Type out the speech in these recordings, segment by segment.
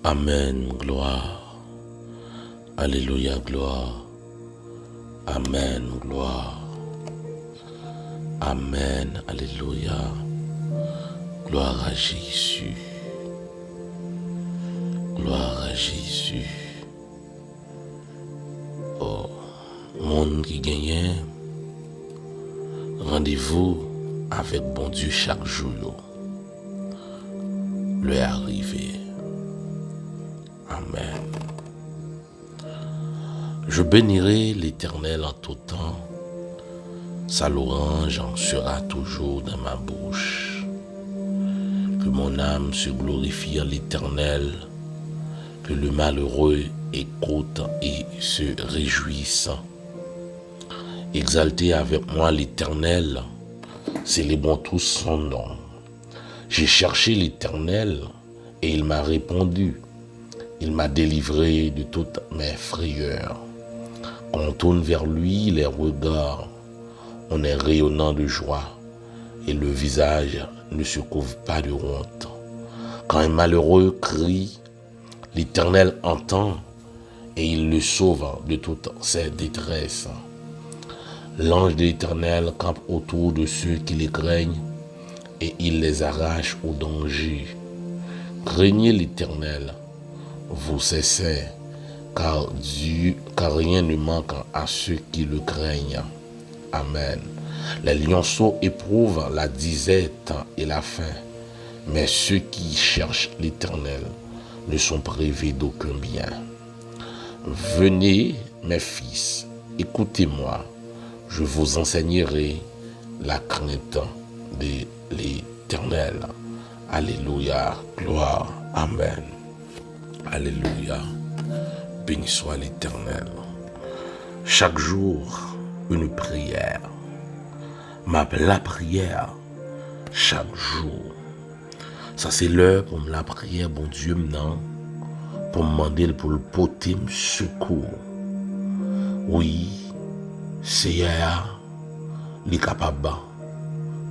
Amen, gloire. Alléluia, gloire. Amen, gloire. Amen, alléluia. Gloire à Jésus. Gloire à Jésus. Oh, monde qui gagne, rendez-vous avec bon Dieu chaque jour. L'heure est arrivée. Amen. Je bénirai l'Éternel en tout temps. Sa louange en sera toujours dans ma bouche. Que mon âme se glorifie en l'Éternel. Que le malheureux écoute et se réjouisse. Exaltez avec moi l'Éternel. Célébrons tous son nom. J'ai cherché l'Éternel et il m'a répondu. Il m'a délivré de toutes mes frayeurs. Quand on tourne vers lui les regards, on est rayonnant de joie et le visage ne se couvre pas de honte. Quand un malheureux crie, l'Éternel entend et il le sauve de toutes ses détresses. L'ange de l'Éternel campe autour de ceux qui les craignent et il les arrache au danger. Craignez l'Éternel, vous cessez, car rien ne manque à ceux qui le craignent. Amen. Les lionceaux éprouvent la disette et la faim, mais ceux qui cherchent l'Éternel ne sont privés d'aucun bien. Venez, mes fils, écoutez-moi, je vous enseignerai la crainte de l'Éternel. Alléluia, gloire, amen. Alléluia, béni soit l'Éternel. Chaque jour, une prière. La prière, chaque jour. Ça c'est l'heure pour la prière, bon Dieu maintenant, pour me demander pour le porter secours. Oui, Seigneur, il est capable de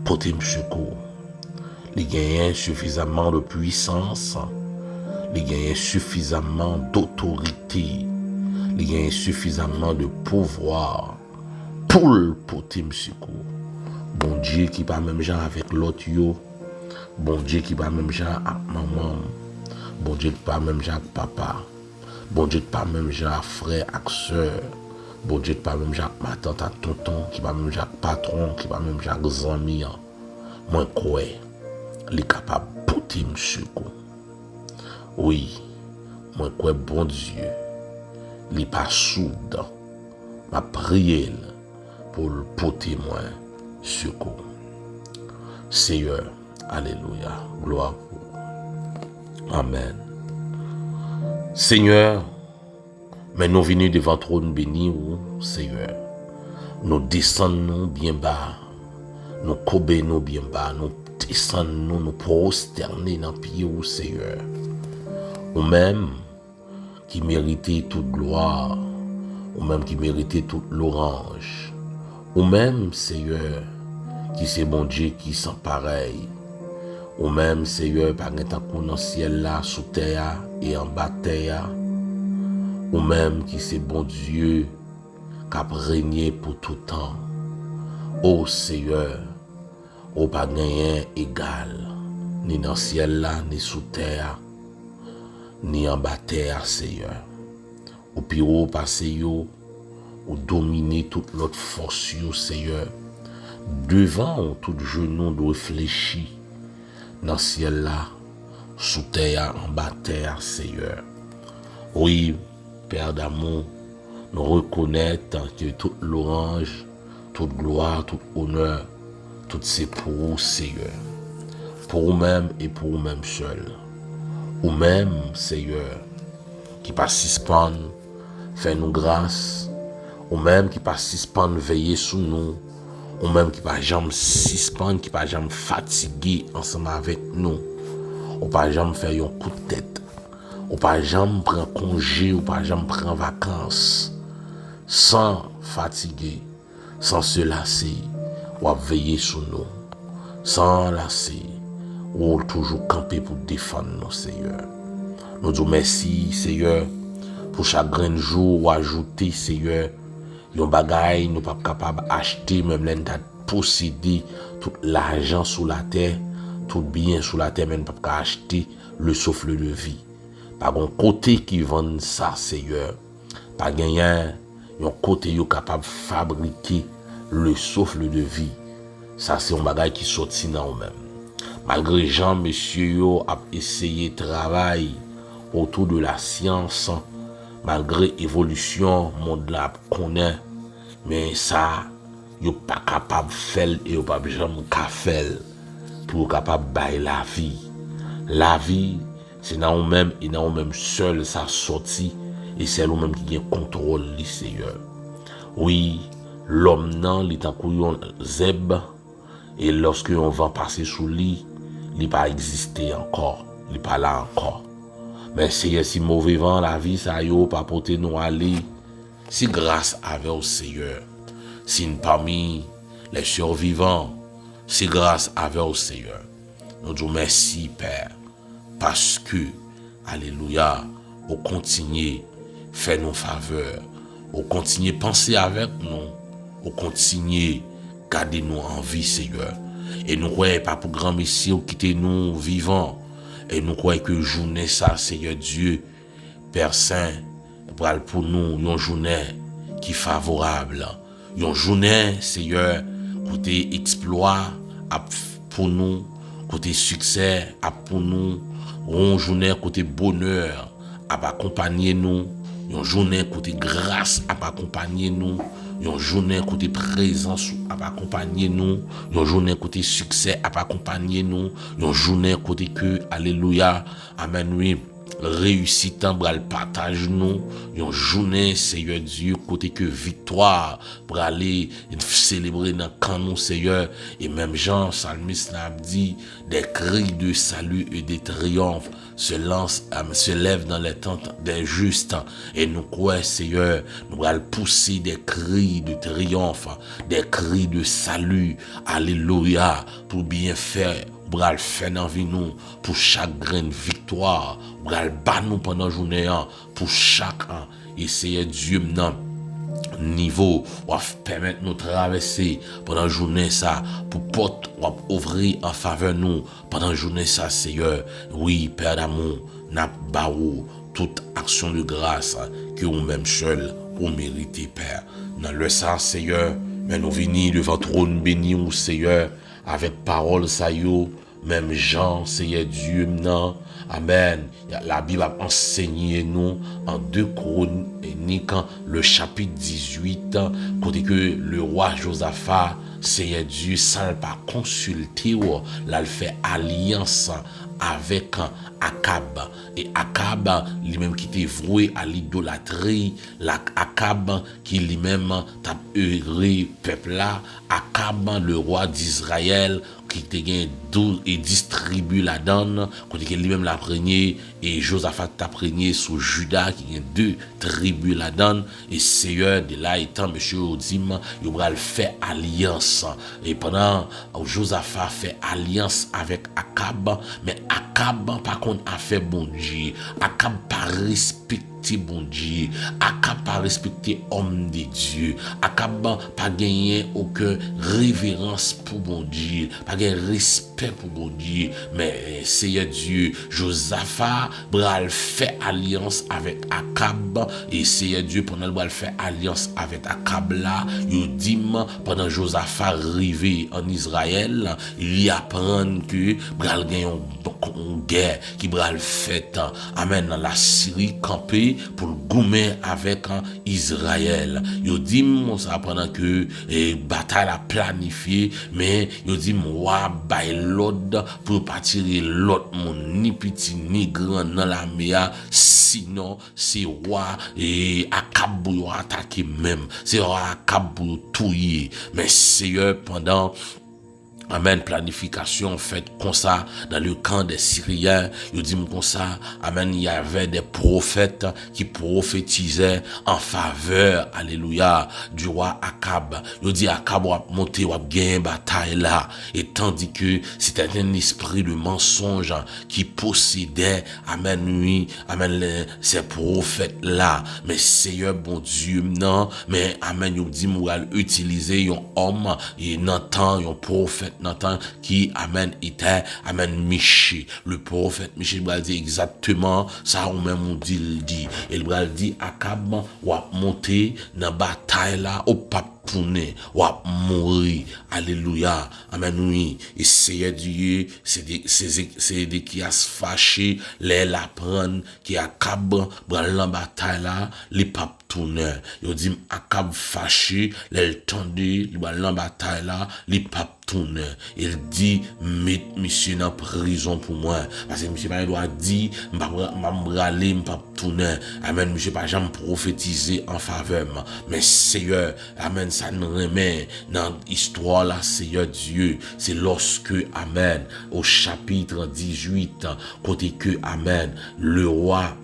porter secours. Il gagne suffisamment de puissance, il gagne suffisamment d'autorité, il gagne suffisamment de pouvoir pour le porter secours. Bon Dieu qui pas même genre avec l'autre yo, bon Dieu qui pas même genre avec maman, bon Dieu qui pas même genre avec papa, bon Dieu qui pas même genre avec frère avec soeur, bon Dieu qui pas même genre avec ma tante avec tonton, qui pas même genre avec patron, qui pas même genre avec amis. Moi quoi, il est capable de porter secours. Oui, moi quoi bon Dieu, il n'est pas sourd, ma prière pour le porter moi secours. Seigneur, alléluia, gloire pour vous. Amen. Seigneur, mais nous venons devant trône béni, Seigneur. Nous descendons bien bas, nous cobons bien bas, nous descendons, nous prosterner dans le pied, Seigneur. Ou même qui méritait toute gloire, ou même qui méritait toute l'orange, ou même, Seigneur, qui c'est bon Dieu qui sent pareil, ou même, Seigneur, par exemple, dans le ciel là, sous terre et en bas terre, ou même qui c'est bon Dieu qui a régné pour tout temps. Ô Seigneur, ou pas rien égal, ni dans le ciel là, ni sous terre, ni en bas terre, Seigneur. Ou puis ou passer yo, ou dominer toute l'autre force, Seigneur. Devant tout genou de réfléchir dans le ciel là, sous terre, en bas terre, Seigneur. Oui, Père d'amour, nous reconnaître que toute l'orange, toute gloire, tout honneur, tout c'est pour vous, Seigneur. Pour vous-même et pour vous-même seul. Ou même, Seigneur, qui participent, fait nous grâce, ou même qui participent, veiller sur nous, ou même qui pas jamais suspendre, qui pas jamais fatigué ensemble avec nous, ou pas jamais faire un coup de tête, ou pas jamais prendre congé, ou pas jamais prendre vacances, sans fatiguer, sans se lasser, ou veiller sur nous, sans lasser, ou toujours camper pour défendre nos Seigneur. Nous disons merci, Seigneur, pour chaque grain de jour ou ajouter, Seigneur, yon bagay nous pas capable d'acheter, même l'un posséder tout l'argent sous la terre, tout bien sous la terre, même pas capable acheter le souffle de vie. Par un côté qui vend ça, Seigneur, pas gagner un côté yo capable de fabriquer le souffle de vie. Ça, c'est un bagay qui sorti dans nous-mêmes. Malgré Jean, monsieur yo a essayé de travailler autour de la science, malgré évolution, monde là connaît, mais ça, yo pas capable de faire et yo pas jamais faire pour capable bailler la vie. La vie, c'est dans nous-mêmes et dans nous-mêmes seul ça sorti et c'est nous-mêmes qui gagne contrôle le Seigneur. Oui, l'homme nan li tan kou yon zeb et lorsque on va passer sous lui, il pas existé encore, il pas là encore. Mais Seigneur, si mauvais vent la vie ça yo pas porter nous aller, si grâce avec au Seigneur, si parmi les survivants, si grâce avec au Seigneur. Nous disons merci Père parce que alléluia, au continuer faire nos faveurs, au continuer penser avec nous, au continuer garder nous en vie Seigneur. Et nous croyons pas pour grand Messie quitter nous vivants. Et nous croyons que journée ça, Seigneur Dieu, Père Saint, pour nous, une journée qui est favorable. Une journée, Seigneur, côté exploit pour nous, côté succès pour nous, une journée côté bonheur à accompagner nous, une journée côté grâce à accompagner nous, une journée côté présence à accompagner nous, une journée côté succès à accompagner nous, une journée côté que alléluia, amen oui, réussite en bras le partage nous, une journée Seigneur Dieu côté que victoire pour aller célébrer dans camp nous Seigneur, et même Jean psalmiste l'a dit, des cris de salut et de triomphe se lèvent dans les tentes des justes, et nous croyons Seigneur, nous allons pousser des cris de triomphe, des cris de salut, alléluia, pour bien faire, pour le faire dans vie nous, pour chaque grain de victoire, pour le battre nous pendant la journée, pour chaque an, et Seigneur Dieu maintenant, niveau ou permettre nous traverser pendant la journée ça pour porte ou ouvrir en faveur nous pendant la journée ça Seigneur. Oui Père d'amour, n'a pas toute action de grâce que vous même seul vous méritez Père. Dans le sens Seigneur, mais nous venons devant trône béni ou Seigneur avec parole ça yo, même Jean Seigneur Dieu non. Amen. La Bible a enseigné nous en 2 Chroniques, le chapitre 18, côté que le roi Josaphat, Seigneur Dieu, sans pas consulter, là, il fait alliance avec Akab. Et Akab, lui-même qui était voué à l'idolâtrie, Akab qui lui-même t'a heuré peuple là, Akab, le roi d'Israël, qui te gagne 12 et distribue la donne, côté que lui-même l'a prégné, et Josaphat t'a prégné sous Juda, qui gagne 2 tribus la donne, et Seigneur, de là étant, monsieur Odim, il va faire alliance. Et pendant Josaphat fait alliance avec Akab, mais Akab, par contre, a fait bon Dieu. Akab pas respecté bon Dieu. Akab pas respecté homme de Dieu. Akab pas gagné aucun révérence pour bon Dieu. Pas gagné respect pour bon Dieu. Mais Seigneur Dieu, Josaphat bral fait alliance avec Akab. Et Seigneur Dieu, pendant le bral fait alliance avec Akab là, il dit pendant Josaphat arrivé en Israël, il y apprend que bral gagné une guerre qui bral fait amen dans la Syrie campée pour le goumer avec Israël. Il dit ça pendant que bataille a planifié, mais il dit moi bay l'ordre pour partir l'autre mon ni petit ni grand dans la mer, sinon c'est roi et Akab pour attaquer même, c'est roi Akab pour tuer. Mais Seigneur pendant Amen, planification faite comme ça dans le camp des Syriens. Il dit comme ça, amen, il y avait des prophètes qui prophétisaient en faveur, alléluia, du roi Akab. Il dit Akab va monter, va gagner une bataille là. Et tandis que c'était un esprit de mensonge qui possédait, amen, oui, amen, ces prophètes là. Mais Seigneur, bon Dieu, non, mais amen, il dit, moi, utiliser un homme, et Nathan, un prophète, Nathan, qui, amen, était, amen, Miché. Le prophète Miché, il va dire exactement ça, ou même on dit, il va dire, Akab, va monter dans la bataille là, au pape tourner, ou mourir. Alléluia. Amen, oui. Et Seigneur Dieu, c'est des qui a se fâché, les la prendre, qui a Akab, dans la bataille là, les papes tourner. Il dit, Akab fâché, les tendu, dans la bataille là, les papes tourner. Il dit, mettez monsieur dans prison pour moi. Parce que monsieur pas doit dire, m'a râler, m'a tourner. Amen, monsieur pas jamais prophétiser en faveur. Mais Seigneur, amen, ça nous remet dans l'histoire là, Seigneur Dieu. C'est lorsque, amen, au chapitre 18, côté que, amen, le roi,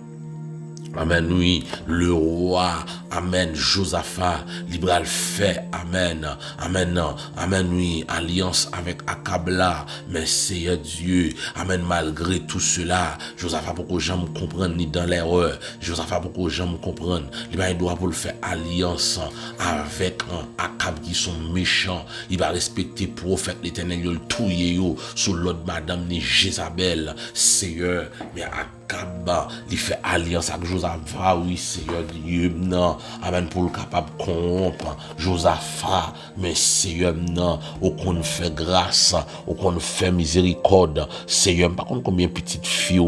amen, oui, le roi, amen, Josaphat, libéral fait, amen, amen, amen, oui, alliance avec Akabla, mais Seigneur Dieu, amen, malgré tout cela, Josaphat, pourquoi j'aime comprendre ni dans l'erreur, Josaphat, pourquoi j'aime comprendre, il doit pour le faire alliance avec Akab qui sont méchants, il va respecter prophète l'éternel, il touye sous l'autre madame ni Jézabel, Seigneur, mais Akab, il fait alliance avec Josaphat, oui, Seigneur Dieu, non, amen, pour le capable corrompre Josaphat, mais Seigneur, non, au qu'on fait grâce, au qu'on fait miséricorde, Seigneur, par contre, combien de petites filles,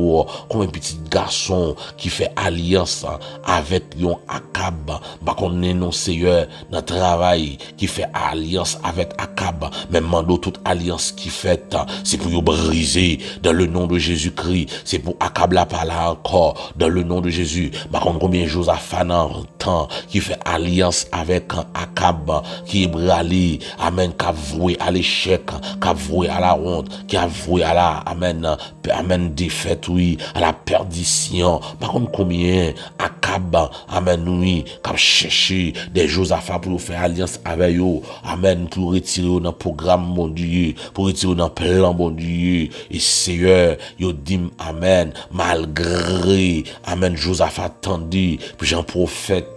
combien de petits garçons qui fait alliance avec yon Akab, par contre, non, Seigneur, dans travail, qui fait alliance avec Akab, même mando toute alliance qui fait, c'est pour yon briser dans le nom de Jésus-Christ, c'est pour Akab la parler encore dans le nom de Jésus. Par contre, combien Josaphat dans temps qui fait alliance avec Akab, qui est brali, amen, qui a voué à l'échec, qui a voué à la honte, qui a voué à la, amen, amen, défaite, oui, à la perdition. Par contre, combien Akab, amen, oui, qui a cherché des Josaphat pour faire alliance avec eux, amen, pour retirer dans le programme, mon Dieu, pour retirer dans le plan, mon Dieu, et Seigneur, yo dit, amen, malgré, amen, Josaphat tendu, puis Jean prophète,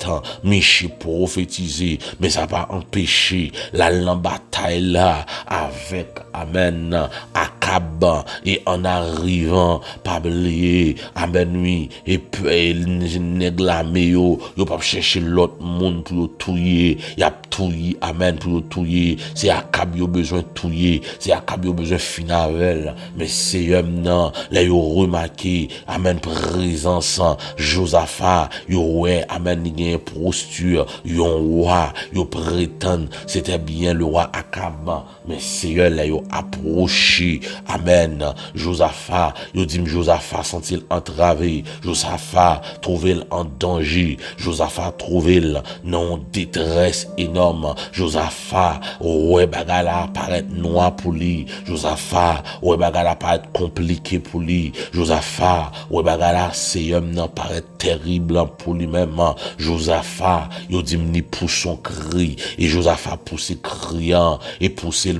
Miché prophétisé, mais ça va empêcher la bataille là, avec, amen, Akab, et en arrivant, pas oublier, amen, oui, et puis, néglamé yo pas chercher l'autre monde pour touiller, y a touiller, amen, pour touiller, c'est Akab yo besoin de touiller, c'est Akab yo besoin de finavel, mais c'est non, là yo remarqué, amen, présence, Josaphat, yo ouais, amen, il y a une posture, yon roi, yo prétend, c'était bien le roi Akab, mais Seigneur, là yo approché, amen, Josaphat, yo dit Josaphat sent-il entravé, Josaphat trouvé en danger, Josaphat trouvé non détresse énorme, Josaphat, ouais, bagala paraît noir pour lui, Josaphat, ouais, bagala paraît compliqué pour lui, Josaphat, ouais, bagala Seigneur non paraît terrible pour lui-même, Josaphat, il dit ni pour son cri, et Josaphat poussé criant, et poussé,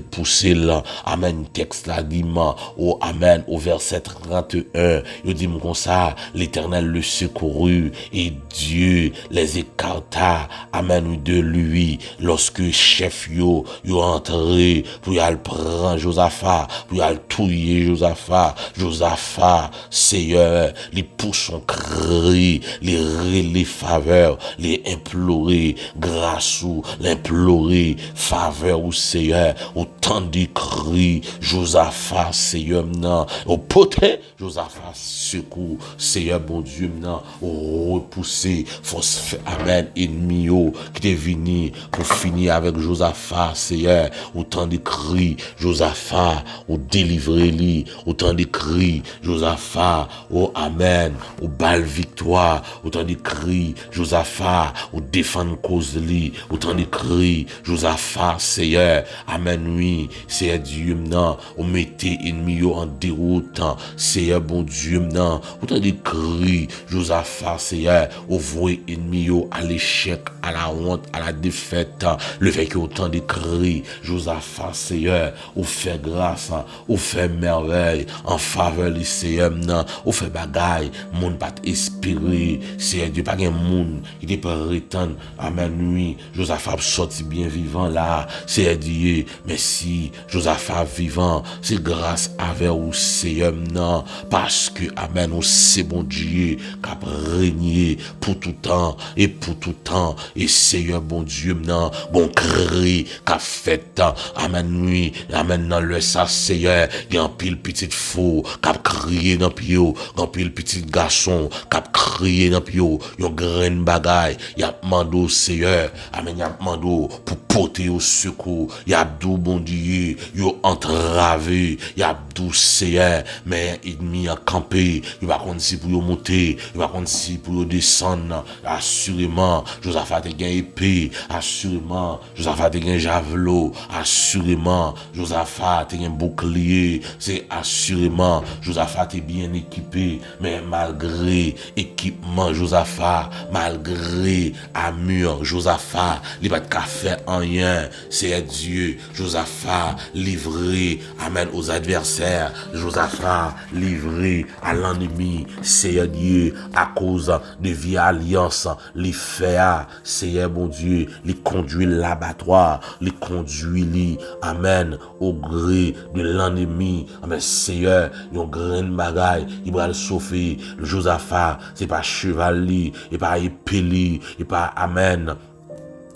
amen, texte là, oh, amen, au verset 31, il dit comme ça, l'Éternel le secourut, et Dieu les écarta, amen, de lui, lorsque chef yo entré, pour y aller prendre Josaphat, pour y aller touiller Josaphat, Seigneur, les pousse son cri, les faveurs, les implorer grâce ou l'implorer faveur au Seigneur, autant de cris, Josaphat, Seigneur, non, au poté, Josaphat, secours, Seigneur, bon Dieu, non, au repousser, force, amen, ennemi, qui est venu pour finir avec Josaphat, Seigneur, autant de cris, Josaphat, ou délivrer-lui, autant de cris, Josaphat, oh, amen, ou balle victoire, autant de cris, Josaphat, ou défendre cause li, autant de cris, Josaphat, Seigneur, amen, oui, ennemi, Seigneur Dieu, maintenant, ou mettez ennemi en déroute, Seigneur bon Dieu, maintenant, autant de cris, Josaphat, Seigneur, ou voyez ennemi à l'échec, à la honte, à la défaite, le fait que autant de cris, Josaphat, Seigneur, ou fait grâce, ou fait merveille, en faveur du Seigneur, maintenant, ou fait bagaille, monde pas espérer, Seigneur Dieu, pas un monde qui te prétend, amen, oui, Josaphat sorti bien vivant là, Seigneur Dieu, merci, Josaphat vivant, c'est grâce avec vous, Seigneur, non, parce que, amen, on c'est bon Dieu, qui a régné pour tout temps, et pour tout temps, et Seigneur, bon Dieu, non, bon cri, qui a fait, amen, oui, amen, dans le ça, Seigneur, il y a un pile petit fou, qui a crié dans le pied, un pile petit garçon, qui a crié dans le pied, il y a une grande bagaille, il y a demandé, Seigneur, amen, il y a demandé pour porter au secours, il y a d'où, bon Dieu, il y a entravé, il y a d'où, Seigneur, mais ennemi a campé, il va contre si pour monter, il va contre si pour descendre, assurément, Josaphat a gagné épée, assurément, Josaphat a gagné javelot, assurément, Josaphat a gagné bouclier, c'est assurément, Josaphat est bien équipé, mais malgré équipement Josaphat, malgré armure Josaphat, il va pas faire rien, c'est Dieu, Josaphat livré, amen, aux adversaires, Josaphat livré à l'ennemi, c'est Dieu, à cause de vie alliance, les fait, c'est bon Dieu, les conduit l'abattoir, les conduit, amen, au gré de l'ennemi, amen, Seigneur, yon grain bagaille, il va le sauver, le Josaphat, c'est pas chevalier, et pas épée, et pas, amen,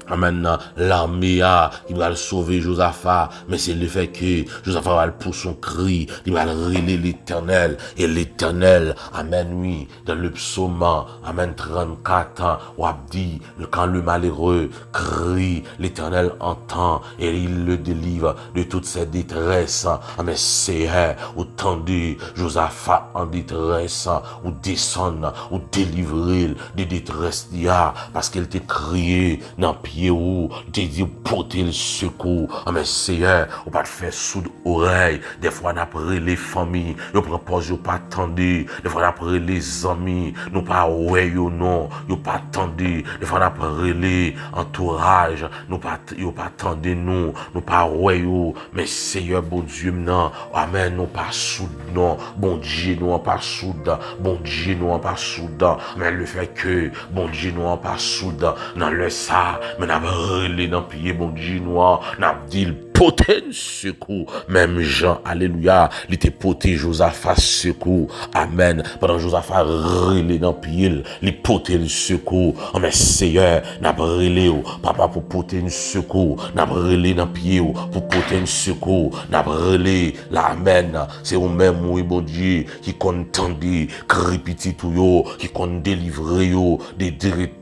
amen, l'armée il va le sauver Josaphat, mais c'est le fait que Josaphat va le pour son cri, il va le relayer l'éternel, et l'éternel, amen, oui, dans le psaume, amen, 34, on a dit, quand le malheureux crie, l'éternel entend, et il le délivre de toutes ses détresses, amen, c'est, autant de Josaphat en détresse, ou descendre, ou délivrer des détresses d'IA, parce qu'elle t'a crié dans ou te dit porter le secours, mais Seigneur, on pas te faire soudre oreille, des fois on après les familles, on propose pas attendre, des fois on après les amis, nous pas ouais ou non, on pas attendre, des fois on après les entourage, nous pas attendre nous pas ouais ou, mais Seigneur bon Dieu non, amen, nous pas soude non, bon Dieu nous pas soude, bon Dieu nous pas soude, mais le fait que bon Dieu nous pas soude dans le ça, mais n'a relé dans pied bon Dieu noir, n'a dit poté secours, même Jean, alléluia, il était poté Josaphat secours, amen, pendant Josaphat relé dans pied, il poté le secours, mais Seigneur, n'a relé papa pour poter un secours, n'a relé dans pied pour poter un secours, n'a relé l'amen, c'est au même oui bon Dieu qui contendit cri petit tout yo, qui compte délivrer yo des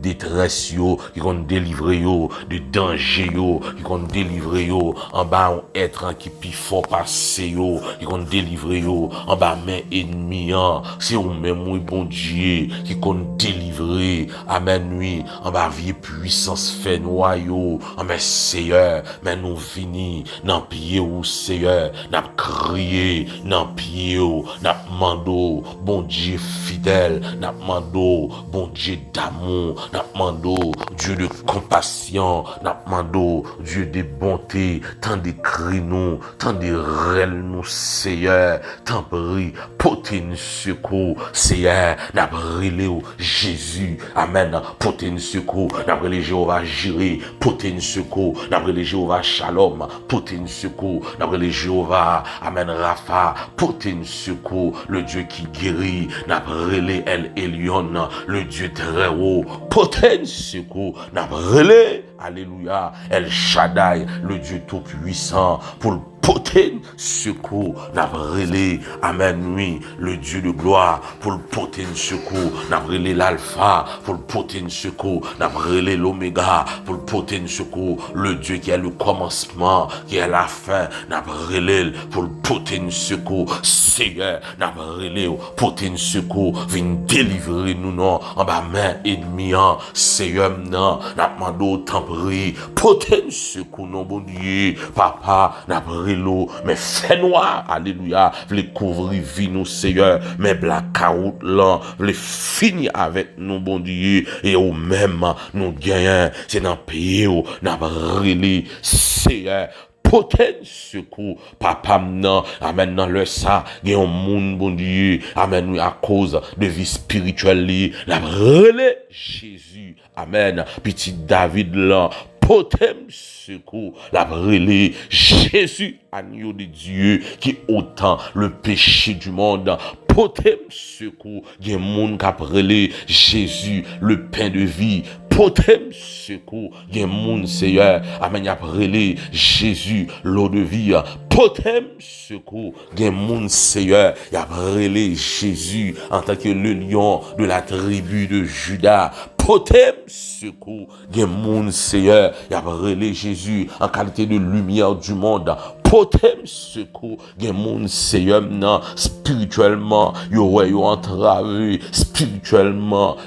détresse yo, qui compte délivrer yo de danger yo, qui compte délivrer yo en bas un être qui plus fort passer yo, qui compte délivrer yo en bas main ennemi, c'est au même oui bon Dieu qui compte délivrer, amen oui, en bas vie puissance fait noyau, amen Seigneur, mais nous fini dans pied ou Seigneur, n'a crié dans pied ou, n'a mando bon Dieu fidèle, n'a mando bon Dieu d'amour, n'a mando Dieu de compassion, n'a mando Dieu de bonté, tant de cris nous, tant de rêles nous Seigneur, tant prie, portez nous secours Seigneur, n'a brûlé Jésus, amen, portez nous secours, n'a brûlé Jéhovah Jireh, portez nous secours, n'a brûlé Jéhovah Shalom, portez nous secours, n'a brûlé Jéhovah, amen, Rapha, portez nous secours, le Dieu qui guérit, n'a brûlé El Elyon, le Dieu très haut, portez nous secours, n'a brûlé, alléluia, El Shaddai, le Dieu tout puissant, pour le porter secours, n'a relé, amen, oui, le Dieu de gloire, pour le porter secours, n'a relé l'alpha, pour le porter secours, n'a relé l'oméga, pour le porter secours, le Dieu qui a le commencement, qui a la fin, n'a relé, pour le porter secours, Seigneur, n'a relé, porter secours, viens délivrer nous, non, en bas main ennemie, Seigneur, non, n'a demandé autant prier, porter secours, non, bon Dieu, papa, n'a relé, mais fait noir, alléluia, les couvrir vie nous, Seigneur, mais blackout là, les finir avec nous, bon Dieu, et au même, nous gagnons, c'est dans le pays, n'a relé, Seigneur, poten secours, papa non, amen dans le ça, il y a un monde, bon Dieu, amen, à cause de vie spirituelle, la relais Jésus, amen, petit David là, potem secours, la relais Jésus, agneau de Dieu, qui ôtant le péché du monde, potem secours, il y a un monde qui a relais Jésus, le pain de vie, potem secours, il y a un monde, Seigneur, amen, a relais Jésus, l'eau de vie, potem secours, il y a un monde, Seigneur, il a relais Jésus, en tant que le lion de la tribu de Judas, potem secours, il y a un monde, Seigneur, il a relais Jésus, en qualité de lumière du monde, potem secours, il y a un monde, Seigneur, non, spirituellement, yo entravé, spirituellement,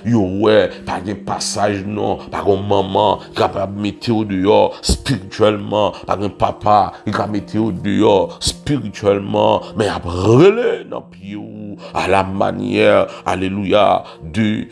pas de passage, non, pas un maman, capable de mettre au dehors, spirituellement, pas un papa, il capable de mettre au dehors, spirituellement, mais après, dans pied, à la manière, alléluia, de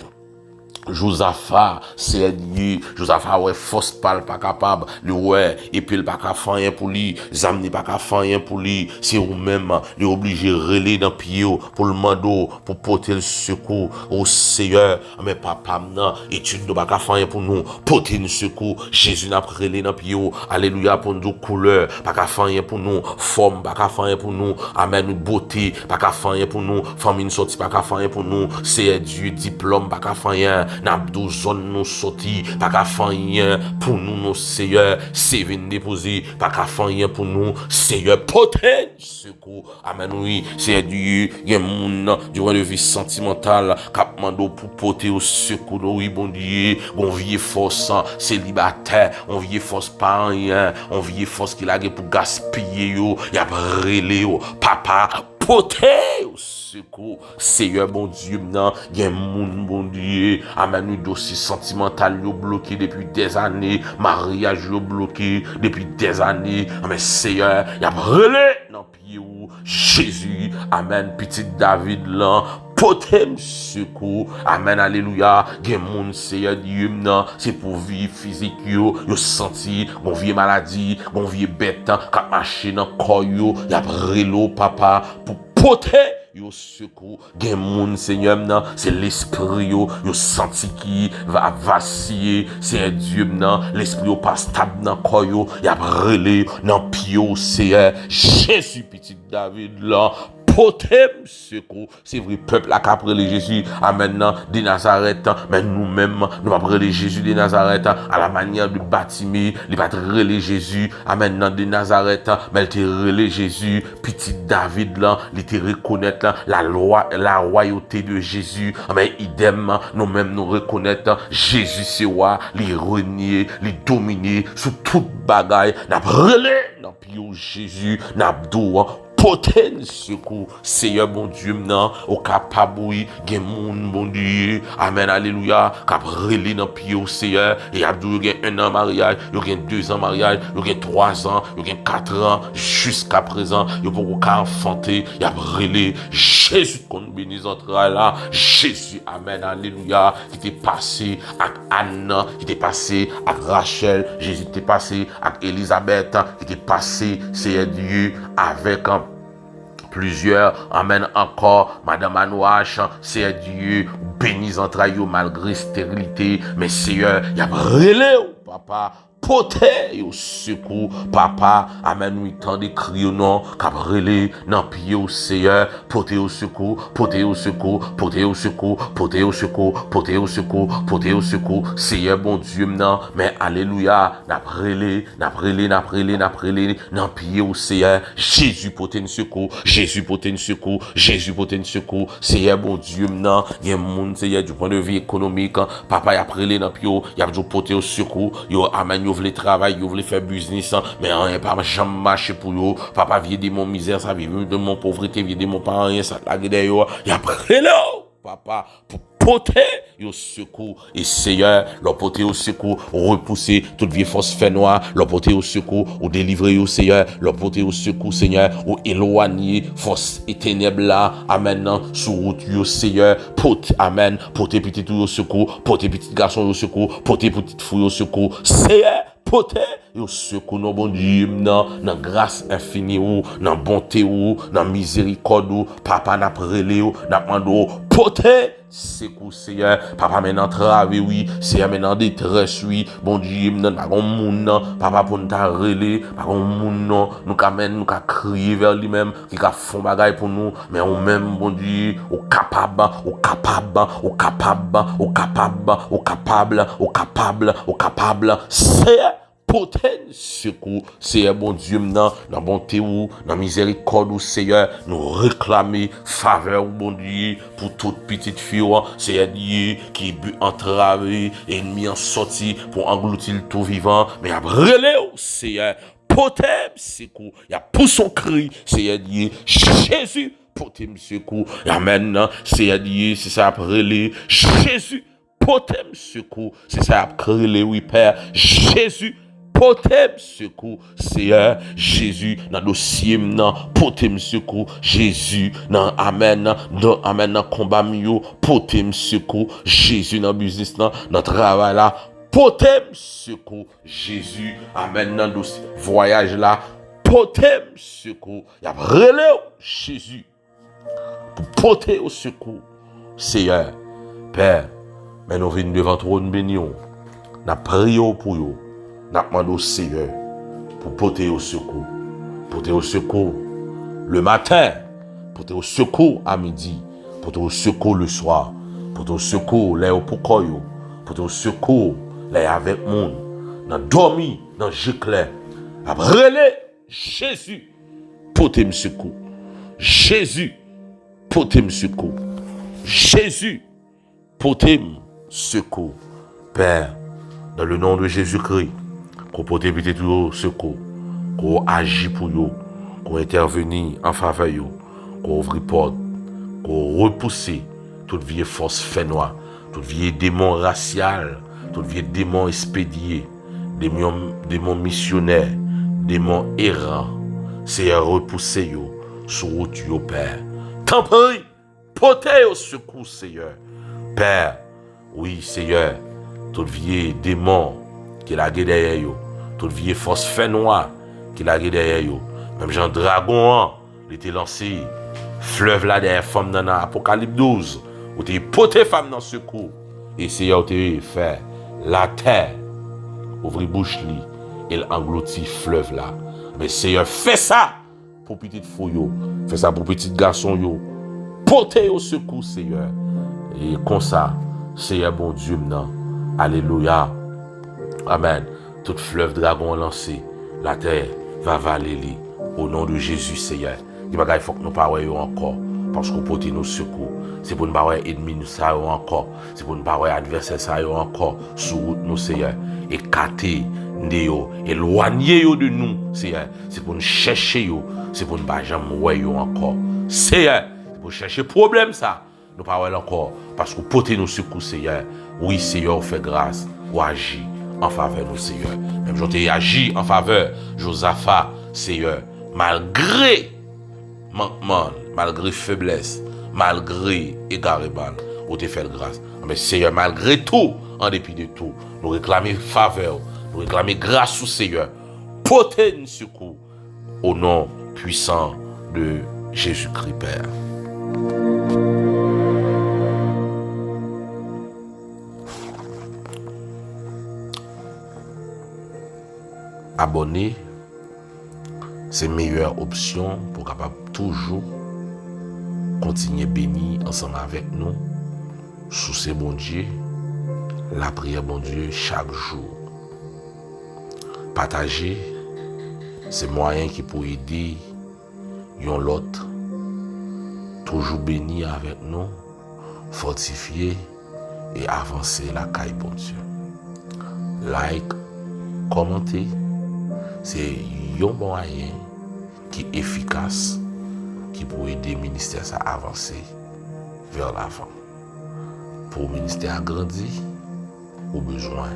Josaphat, c'est dit, Josaphat, ouais, force pas capable, le ouais, et puis il pas qu'à faire rien pour lui, Zamni pas qu'à faire rien pour lui, c'est ou même, il est obligé de relayer dans pied, pour le mando, pour porter le secours au Seigneur, mais papa, non, étude de pas qu'à faire rien pour nous, porter le secours, Jésus n'a pas relayé dans pied, alléluia, pour nous, couleur, pas qu'à faire rien pour nous, forme, pas qu'à faire rien pour nous, amen, beauté, pas qu'à faire rien pour nous, famille sortie, pas qu'à faire rien pour nous, c'est Dieu, diplôme, pas qu'à faire rien, n'a deux zones nous sorti, pas qu'à faire rien pour nous, nos Seigneur, c'est venu déposer, pas qu'à faire rien pour nous, Seigneur, porter secours, amen, oui, c'est Dieu, il y a mon, du point de vue sentimental, cap mando pour porter au secours, oui, bon Dieu, on vieille force, célibataire, on vieille force pas rien, on vieille force qu'il a pour gaspiller, yo, y a brûlé, yo, papa, porter au secours, Seigneur, bon Dieu, non, il y a un monde, bon Dieu, amen, un dossier sentimental, yo bloqué depuis des années, mariage, yo bloqué depuis des années, amen, Seigneur, il y a brûlé, non, pied où, Jésus, amen, petit David, là, potem secours, amen, alléluia, gen moun Seigneur Dieu, non, c'est pour vie physique, yo senti, bon vie maladie, bon vie bête, kap marcher dans corps, yo, y a brelo, papa, pour poter, yo secours, gen moun Seigneur, non, c'est l'esprit, yo senti qui va vaciller, c'est Dieu, non, l'esprit, yo pas stable dans corps, yo, y a brelé, dans pio, Seigneur, Jésus, petit David, là, potem secours, c'est vrai, peuple a qu'à prêler Jésus, à maintenant, de Nazareth, mais nous-mêmes, nous va prêler Jésus de Nazareth, à la manière de Batimée, il va prêler Jésus, à maintenant, de Nazareth, mais il te relé Jésus, petit David, là, il te reconnaître, la loi, la royauté de Jésus, mais idem, nous-mêmes, nous reconnaître, Jésus, c'est roi, les renier, les dominer, sur toute bagaille, n'a relé, n'a pio Jésus, n'a d'eau, poten secours, Seigneur bon Dieu, non, au capable, oui, gen moun bon Dieu, amen, alléluia, cap relé dans pied au Seigneur, et abdou, gen 1 an mariage, yo gen 2 ans mariage, yo gen 3 ans, yo gen 4 ans, jusqu'à présent, yo pour qu'à enfanter, y a relé, Jésus qu'on bénisse entre là, Jésus, amen, alléluia, qui t'est passé avec Anna, qui t'est passé avec Rachel, Jésus t'est passé avec Elisabeth, qui t'est passé, c'est Dieu, avec plusieurs, amen encore, Madame Anouache, c'est Dieu, bénis entre eux malgré stérilité, mais Seigneur, il y a brûlé, papa, Pote au secours, papa, amen, oui, tant de cris non, cabrele, nan pied au Seigneur, pote au secours, pote au secours, pote au secours, pote au secours, pote au secours, pote au secours, Seigneur, bon Dieu, non, mais alléluia, n'a prélé, nan pied au Seigneur, Jésus pote un secours, Jésus pote un secours, Jésus pote un secours, Seigneur, bon Dieu, non, il y a un monde, Seigneur, du point de vue économique, papa, y a prélé nan pied, y a toujours pote au secours, yo, amen, yo vle travail, yo vle faire business, mais rien pas jamais marché pour yo. Papa vient de mon misère, ça vient de mon pauvreté, vient de mon parent, rien ça la gueule yo. Y a près là, papa, pour porter au secours et Seigneur, leur porter au secours, repousser toute vieille force fait noire, leur porter au secours, ou délivrer au Seigneur, leur porter au secours, Seigneur, ou éloigner force et ténèbres là, amen, sous route au Seigneur, porter, amen, porter petit au secours, porter petit garçon au secours, porter petite fille au secours, Seigneur, porter au secours, non bon Dieu, dans grâce infinie ou, dans bonté ou, dans miséricorde ou, papa n'a prélé ou, n'a demandé porter secours, Seigneur, papa maintenant travail, oui, Seigneur maintenant détresse, oui, bon Dieu, non, pas comme moun, papa pour nous relé, pas comme moun, non, nous qu'amène, nous qu'à crier vers lui-même, qui qu'a font bagaille pour nous, mais on même, bon Dieu, au capable, au capable, au capable, au capable, au capable, au capable, au capable, Seigneur, porter secours, Seigneur, bon Dieu, dans bonté ou, dans miséricorde ou, Seigneur, nous réclamer faveur, bon Dieu, pour toute petite fille, Seigneur Dieu, qui but entravé, ennemi en sorti, pour engloutir tout vivant, mais après, Seigneur, porter secours, il y a pour son cri, Seigneur Dieu, Jésus, porter secours, amen, Seigneur Dieu, c'est ça après les, Jésus, porter secours, c'est ça après les, oui, Père, Jésus, portez secours, Seigneur Jésus, dans le dossier, portez secours, Jésus, dans amen, dans amen, dans combat mieux, portez secours, Jésus, dans business, dans travail là, portez secours, Jésus, amen, dans dossier, voyage là, portez secours, y a relève Jésus, pour porter au secours, Seigneur, Père, mais nous venons devant trône béni, nous prions pour vous. Nous demandons au Seigneur pour porter au secours. Porter au secours le matin, porter au secours à midi, porter au secours le soir, porter au secours les au pokoyo, porter au secours les avec monde, dans dormi, dans giclé. Après Jésus, porter secours. Jésus, porter secours. Jésus, porter secours. Père, dans le nom de Jésus-Christ, qu'on porte peut-être au secours, qu'on agit pour eux, qu'on intervenir en faveur eux, qu'on ouvre porte, qu'on repousse toute vieille force fait noire, toute vieille démon racial, toute vieille démon expédié, démon missionnaire, démon errant, c'est repousser eux sur route eux, Père. Tant pis, portez au secours, Seigneur. Père, oui, Seigneur, toute vieille démon qui la gué derrière yo, toute vieille force fait noire qui la gué derrière yo, même Jean Dragon, il était lancé fleuve là derrière femme dans Apocalypse 12, où t'es poté femme dans ce coup, et Seigneur t'es fait la terre, ouvrir bouche li, et l'engloutit fleuve là. Mais Seigneur fait ça pour petite fouille, fait ça pour petit garçon yo, portez au secours Seigneur, et comme ça, Seigneur bon Dieu maintenant, alléluia. Amen. Toute fleuve dragon lancé, la terre va valer au nom de Jésus, Seigneur. Il faut que nous ne parlions encore, parce qu'on porte nos secours. C'est pour nous parler ennemis nous ça encore. C'est pour nous parler adversaires ça encore sur route nous, Seigneur. Écarter nous, éloigner de nous, Seigneur. C'est pour nous chercher, c'est pour nous pas jamais voir encore. Seigneur, c'est pour chercher problème ça. Nous parlons encore, parce qu'on porte nos secours, Seigneur. Oui, Seigneur, fait grâce, ou agit en faveur de nous, Seigneur. Même j'ai agi en faveur de Josaphat, Seigneur, malgré manquement, malgré faiblesse, malgré égarement, ou te fait grâce. Mais Seigneur, malgré tout, en dépit de tout, nous réclamons faveur, nous réclamons grâce au Seigneur. Portez nous secours au nom puissant de Jésus-Christ, Père. abonner, c'est meilleure option pour capable toujours continuer béni ensemble avec nous sous ces bon Dieu, la prière bon Dieu chaque jour. Partager, c'est moyen qui peut aider yon l'autre toujours béni avec nous, fortifier et avancer la caille bon Dieu. Like, commenter, c'est un moyen qui est efficace, qui peut aider le ministère à avancer vers l'avant. Pour le ministère à grandir, au besoin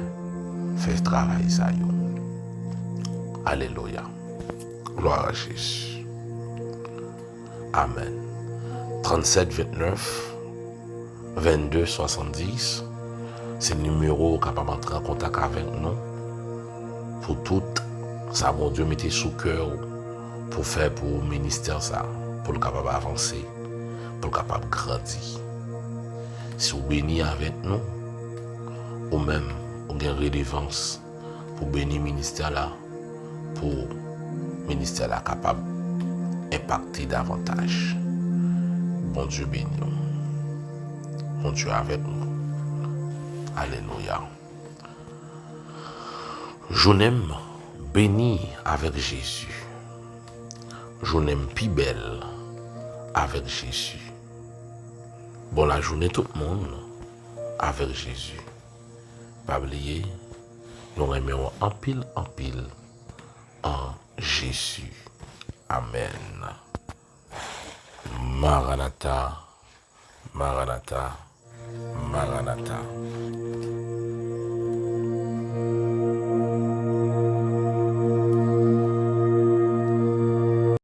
faire travail ça. Alléluia. Gloire à Jésus. Amen. 37 29 22 70, c'est le numéro capable d'entrer en contact avec nous pour tout ça, mon Dieu, mettez sous cœur pour faire pour le ministère ça, pour le capable avancer, pour le capable grandir. Si vous bénissez avec nous, ou même vous avez une redevance pour bénir le ministère là, pour le ministère là capable d'impacter davantage. Bon Dieu béni nous. Bon Dieu avec nous. Alléluia. Je n'aime béni avec Jésus. Je n'aime plus belle avec Jésus. Bon la journée tout le monde avec Jésus. Pas oublier, nous remercions en pile en Jésus. Amen. Maranatha, Maranatha, Maranatha.